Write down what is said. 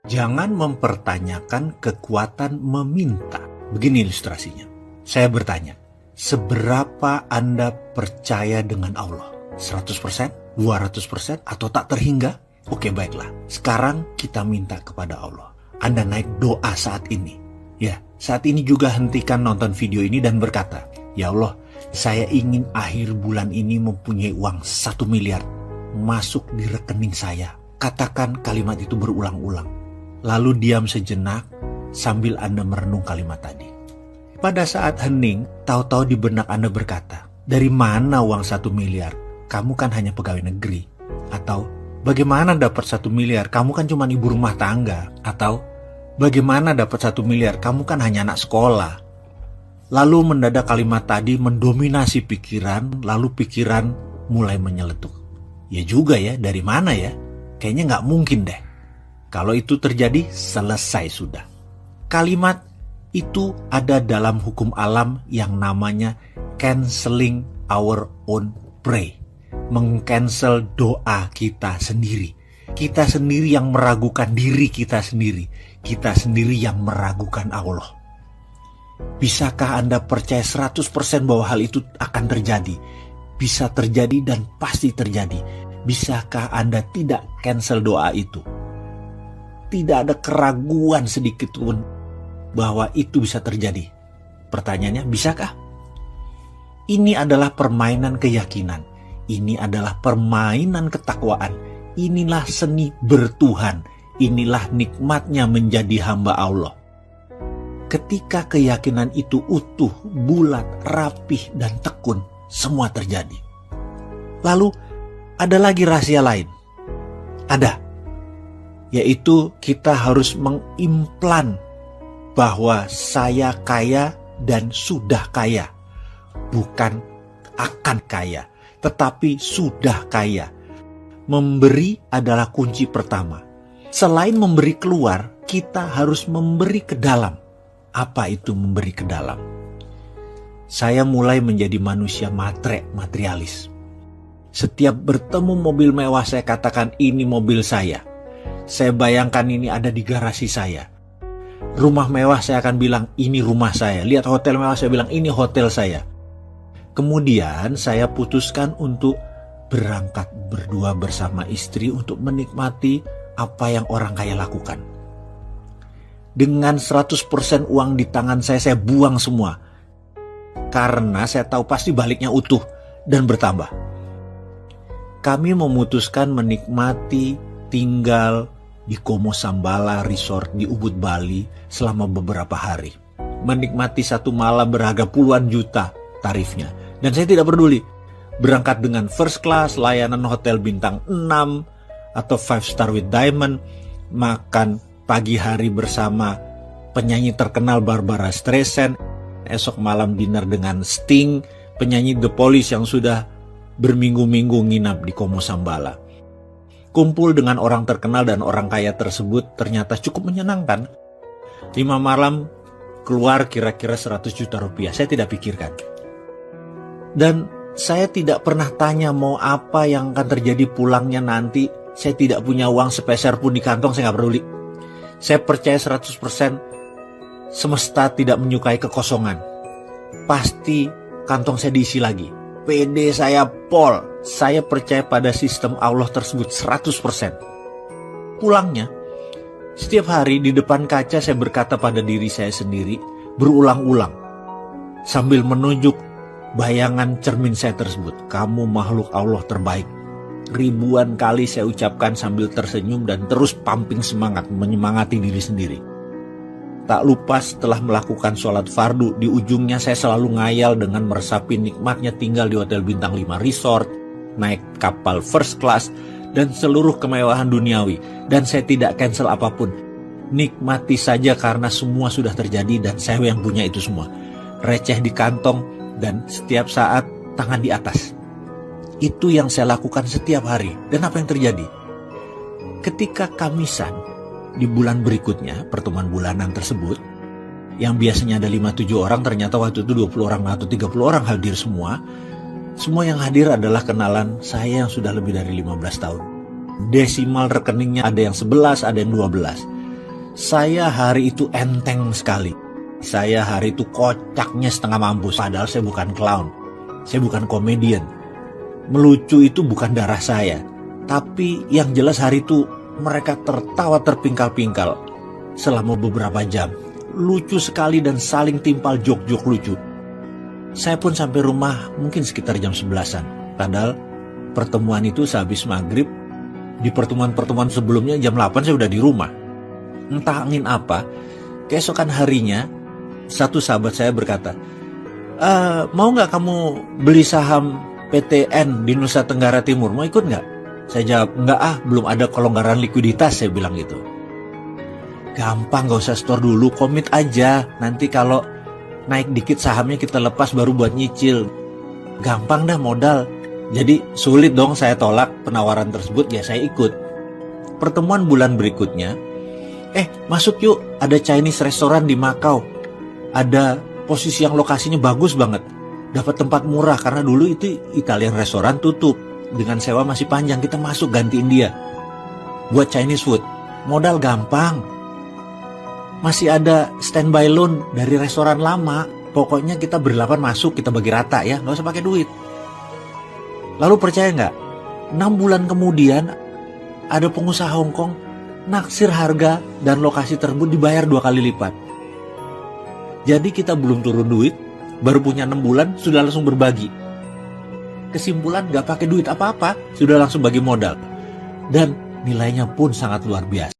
Jangan mempertanyakan kekuatan meminta. Begini ilustrasinya. Saya bertanya, seberapa Anda percaya dengan Allah? 100%? 200%? Atau tak terhingga? Oke, baiklah. Sekarang kita minta kepada Allah. Anda naik doa saat ini. Ya, saat ini juga hentikan nonton video ini dan berkata, ya Allah, saya ingin akhir bulan ini mempunyai uang 1 miliar masuk di rekening saya. Katakan kalimat itu berulang-ulang. Lalu diam sejenak sambil Anda merenung kalimat tadi. Pada saat hening, tahu-tahu di benak Anda berkata, dari mana uang 1 miliar? Kamu kan hanya pegawai negeri. Atau, bagaimana dapat 1 miliar? Kamu kan cuma ibu rumah tangga. Atau, bagaimana dapat 1 miliar? Kamu kan hanya anak sekolah. Lalu mendadak kalimat tadi mendominasi pikiran, lalu pikiran mulai menyeletuk. Ya juga ya, dari mana ya? Kayaknya nggak mungkin deh. Kalau itu terjadi, selesai sudah. Kalimat itu ada dalam hukum alam yang namanya canceling our own pray. Meng-cancel doa kita sendiri. Kita sendiri yang meragukan diri kita sendiri. Kita sendiri yang meragukan Allah. Bisakah Anda percaya 100% bahwa hal itu akan terjadi? Bisa terjadi dan pasti terjadi. Bisakah Anda tidak cancel doa itu? Tidak ada keraguan sedikit pun bahwa itu bisa terjadi. Pertanyaannya, bisakah? Ini adalah permainan keyakinan. Ini adalah permainan ketakwaan. Inilah seni bertuhan. Inilah nikmatnya menjadi hamba Allah. Ketika keyakinan itu utuh, bulat, rapih, dan tekun, semua terjadi. Lalu, ada lagi rahasia lain. Ada. Yaitu kita harus mengimplan bahwa saya kaya dan sudah kaya. Bukan akan kaya, tetapi sudah kaya. Memberi adalah kunci pertama. Selain memberi keluar, kita harus memberi ke dalam. Apa itu memberi ke dalam? Saya mulai menjadi manusia materialis. Setiap bertemu mobil mewah saya katakan ini mobil saya. Saya bayangkan ini ada di garasi saya. Rumah mewah saya akan bilang ini rumah saya. Lihat hotel mewah saya bilang ini hotel saya. Kemudian saya putuskan untuk berangkat berdua bersama istri untuk menikmati apa yang orang kaya lakukan. Dengan 100% uang di tangan saya buang semua. Karena saya tahu pasti baliknya utuh dan bertambah. Kami memutuskan menikmati tinggal di Como Sambala Resort di Ubud, Bali selama beberapa hari. Menikmati satu malam berharga puluhan juta tarifnya. Dan saya tidak peduli. Berangkat dengan first class, layanan hotel bintang 6 atau 5 star with diamond, makan pagi hari bersama penyanyi terkenal Barbara Streisand, esok malam dinner dengan Sting, penyanyi The Police yang sudah berminggu-minggu nginap di Como Sambala. Kumpul dengan orang terkenal dan orang kaya tersebut ternyata cukup menyenangkan. 5 malam keluar kira-kira 100 juta rupiah. Saya tidak pikirkan. Dan saya tidak pernah tanya mau apa yang akan terjadi pulangnya nanti. Saya tidak punya uang sepeser pun di kantong, saya nggak peduli. Saya percaya 100% semesta tidak menyukai kekosongan. Pasti kantong saya diisi lagi. PD saya pol. Saya percaya pada sistem Allah tersebut 100%. Pulangnya, setiap hari di depan kaca saya berkata pada diri saya sendiri berulang-ulang sambil menunjuk bayangan cermin saya tersebut. Kamu makhluk Allah terbaik. Ribuan kali saya ucapkan sambil tersenyum dan terus pumping semangat, menyemangati diri sendiri. Tak lupa setelah melakukan sholat fardu, di ujungnya saya selalu ngayal dengan meresapi nikmatnya tinggal di hotel bintang 5 resort, naik kapal first class, dan seluruh kemewahan duniawi. Dan saya tidak cancel apapun. Nikmati saja karena semua sudah terjadi dan saya yang punya itu semua. Receh di kantong dan setiap saat tangan di atas. Itu yang saya lakukan setiap hari. Dan apa yang terjadi? Ketika Kamisan, di bulan berikutnya, pertemuan bulanan tersebut, yang biasanya ada 5-7 orang, ternyata waktu itu 20 orang atau 30 orang hadir semua. Semua yang hadir adalah kenalan saya yang sudah lebih dari 15 tahun. Desimal rekeningnya ada yang 11, ada yang 12. Saya hari itu enteng sekali. Saya hari itu kocaknya setengah mampus. Padahal saya bukan clown. Saya bukan komedian. Melucu itu bukan darah saya. Tapi yang jelas hari itu mereka tertawa terpingkal-pingkal selama beberapa jam. Lucu sekali dan saling timpal jok-jok lucu. Saya pun sampai rumah mungkin sekitar jam 11-an. Padahal pertemuan itu sehabis maghrib. Di pertemuan-pertemuan sebelumnya jam 8 saya udah di rumah. Entah angin apa, keesokan harinya satu sahabat saya berkata, mau nggak kamu beli saham PTN di Nusa Tenggara Timur, mau ikut nggak? Saya jawab, nggak belum ada kelonggaran likuiditas, saya bilang gitu. Gampang, nggak usah store dulu, komit aja, nanti kalau naik dikit sahamnya kita lepas baru buat nyicil. Gampang dah modal. Jadi sulit dong saya tolak penawaran tersebut, ya saya ikut. Pertemuan bulan berikutnya, masuk yuk, ada Chinese restoran di Macau. Ada posisi yang lokasinya bagus banget. Dapat tempat murah karena dulu itu Italian restoran tutup. Dengan sewa masih panjang, kita masuk gantiin dia. Buat Chinese food, modal gampang. Masih ada standby loan dari restoran lama. Pokoknya kita berdelapan masuk, kita bagi rata ya, gak usah pakai duit. Lalu percaya nggak? 6 bulan kemudian ada pengusaha Hong Kong naksir harga dan lokasi tersebut dibayar 2 kali lipat. Jadi kita belum turun duit, baru punya 6 bulan sudah langsung berbagi. Kesimpulan nggak pakai duit apa-apa, sudah langsung bagi modal. Dan nilainya pun sangat luar biasa.